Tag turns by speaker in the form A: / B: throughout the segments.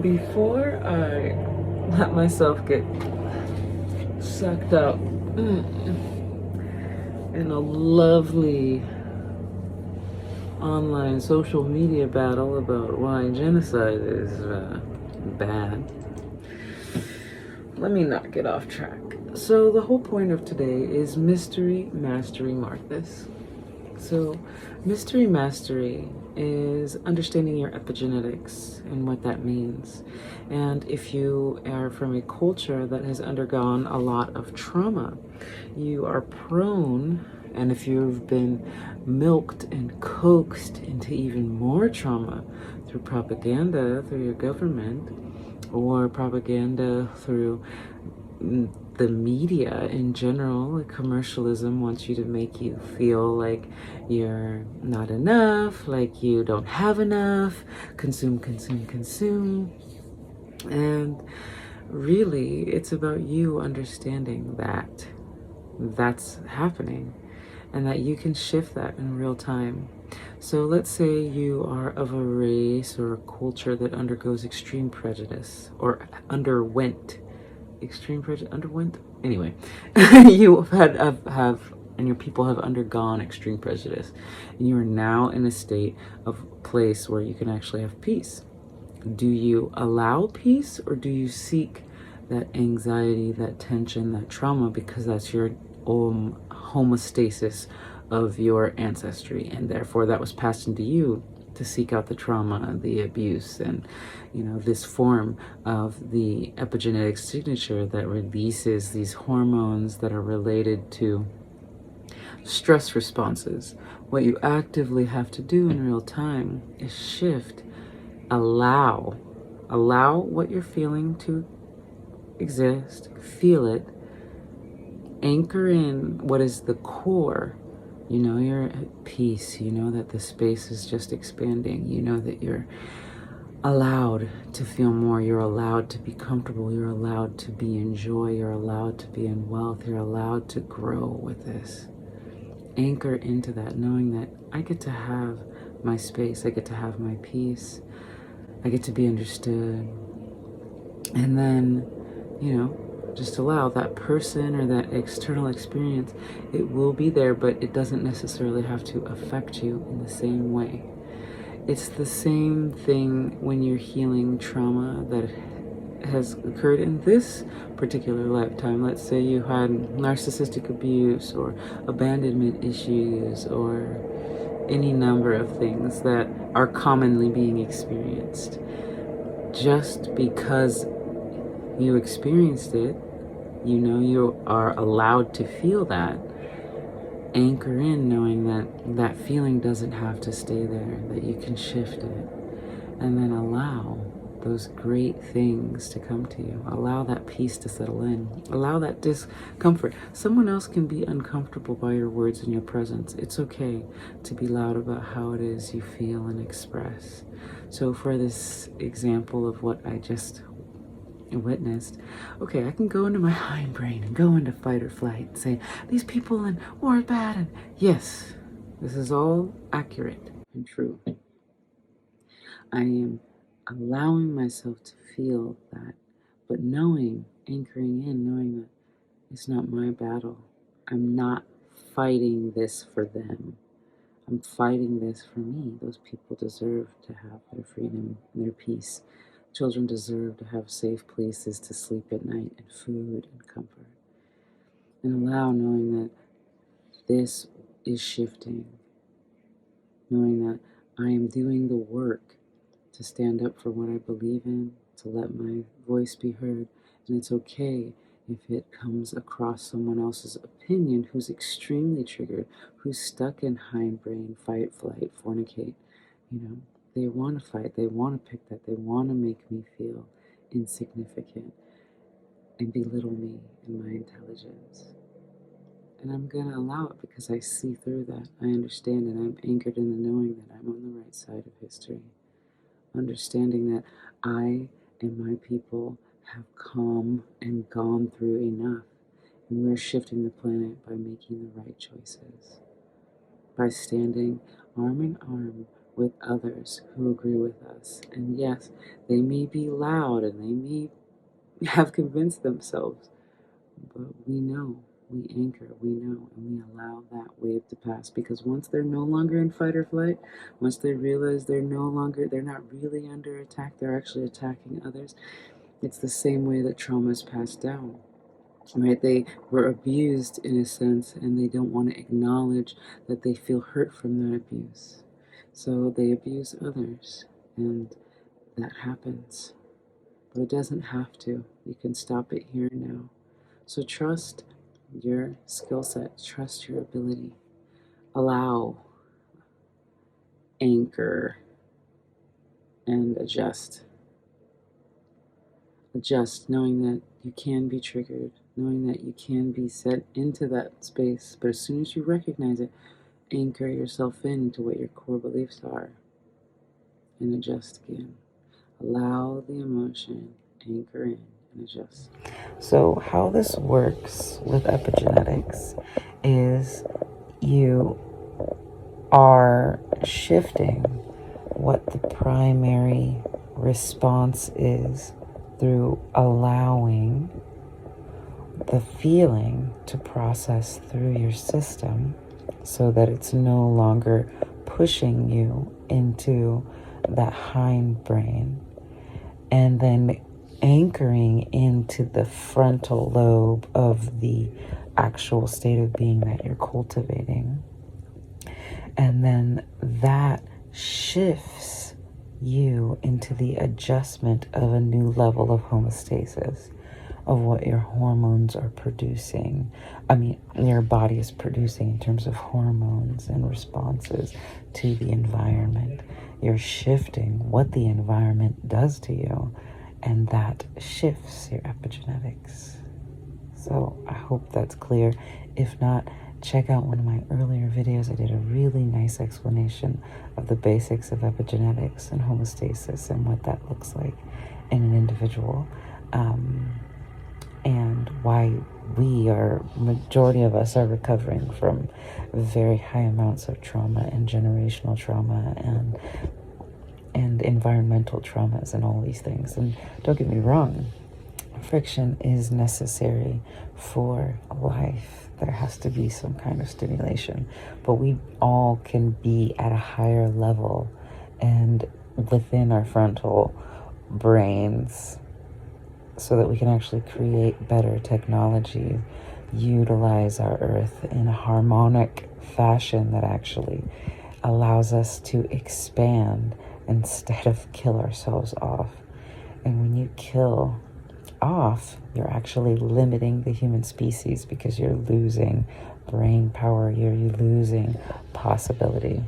A: Before I let myself get sucked up in a lovely online social media battle about why genocide is bad, let me not get off track. So the whole point of today is Mastery Martes. So Mystery Mastery is understanding your epigenetics and what that means. And if you are from a culture that has undergone a lot of trauma, you are prone, and if you've been milked and coaxed into even more trauma through propaganda, through your government, or propaganda through the media in general, like commercialism wants you to make you feel like you're not enough, like you don't have enough, consume, consume, consume. And really, it's about you understanding that that's happening and that you can shift that in real time. So let's say you are of a race or a culture that undergoes extreme prejudice or underwent anyway. You have and your people have undergone extreme prejudice, and you are now in a state of place where you can actually have peace. Do you allow peace, or do you seek that anxiety, that tension, that trauma, because that's your homeostasis of your ancestry, and therefore that was passed into you to seek out the trauma, the abuse, and this form of the epigenetic signature that releases these hormones that are related to stress responses. What you actively have to do in real time is shift, allow what you're feeling to exist, feel it, anchor in what is the core. You're at peace. You know that the space is just expanding. You know that you're allowed to feel more. You're allowed to be comfortable. You're allowed to be in joy. You're allowed to be in wealth. You're allowed to grow with this. Anchor into that, knowing that I get to have my space. I get to have my peace. I get to be understood. And then, just allow that person or that external experience. It will be there, but it doesn't necessarily have to affect you in the same way. It's the same thing when you're healing trauma that has occurred in this particular lifetime. Let's say you had narcissistic abuse or abandonment issues or any number of things that are commonly being experienced. Just because you experienced it, you are allowed to feel that. Anchor in knowing that that feeling doesn't have to stay there, that you can shift it, and then allow those great things to come to you. Allow that peace to settle in. Allow that discomfort. Someone else can be uncomfortable by your words and your presence. It's okay to be loud about how it is you feel and express. So for this example of what I just witnessed, okay, I can go into my hindbrain and go into fight or flight and say, these people in war are bad, and yes, this is all accurate and true. I am allowing myself to feel that, but anchoring in, knowing that it's not my battle. I'm not fighting this for them. I'm fighting this for me. Those people deserve to have their freedom and their peace. Children deserve to have safe places to sleep at night and food and comfort. And allow knowing that this is shifting. Knowing that I am doing the work to stand up for what I believe in, to let my voice be heard. And it's okay if it comes across someone else's opinion who's extremely triggered, who's stuck in hindbrain, fight, flight, fornicate. They want to fight, they want to pick that, they want to make me feel insignificant and belittle me and my intelligence. And I'm going to allow it because I see through that. I understand and I'm anchored in the knowing that I'm on the right side of history. Understanding that I and my people have come and gone through enough. And we're shifting the planet by making the right choices. By standing arm in arm with others who agree with us. And yes, they may be loud and they may have convinced themselves, but we know, we anchor, we know, and we allow that wave to pass, because once they're no longer in fight or flight, once they realize they're not really under attack, they're actually attacking others, it's the same way that trauma is passed down. Right? They were abused in a sense, and they don't want to acknowledge that they feel hurt from that abuse. So they abuse others, and that happens. But it doesn't have to. You can stop it here and now. So trust your skill set, trust your ability. Allow, anchor, and adjust. Adjust, knowing that you can be triggered, knowing that you can be set into that space. But as soon as you recognize it, anchor yourself into what your core beliefs are and adjust again. Allow the emotion, anchor in, and adjust. So how this works with epigenetics is you are shifting what the primary response is through allowing the feeling to process through your system, so that it's no longer pushing you into that hindbrain, and then anchoring into the frontal lobe of the actual state of being that you're cultivating. And then that shifts you into the adjustment of a new level of homeostasis, of what your hormones are producing. Your body is producing in terms of hormones and responses to the environment. You're shifting what the environment does to you, and that shifts your epigenetics. So I hope that's clear. If not, check out one of my earlier videos. I did a really nice explanation of the basics of epigenetics and homeostasis and what that looks like in an individual. And why majority of us are recovering from very high amounts of trauma and generational trauma and environmental traumas and all these things. And don't get me wrong, friction is necessary for life. There has to be some kind of stimulation, but we all can be at a higher level and within our frontal brains, so that we can actually create better technology, utilize our earth in a harmonic fashion that actually allows us to expand instead of kill ourselves off. And when you kill off, you're actually limiting the human species, because you're losing brain power, you're losing possibility.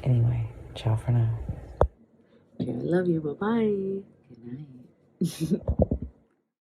A: Anyway, ciao for now. Okay, I love you. Bye-bye. Good night.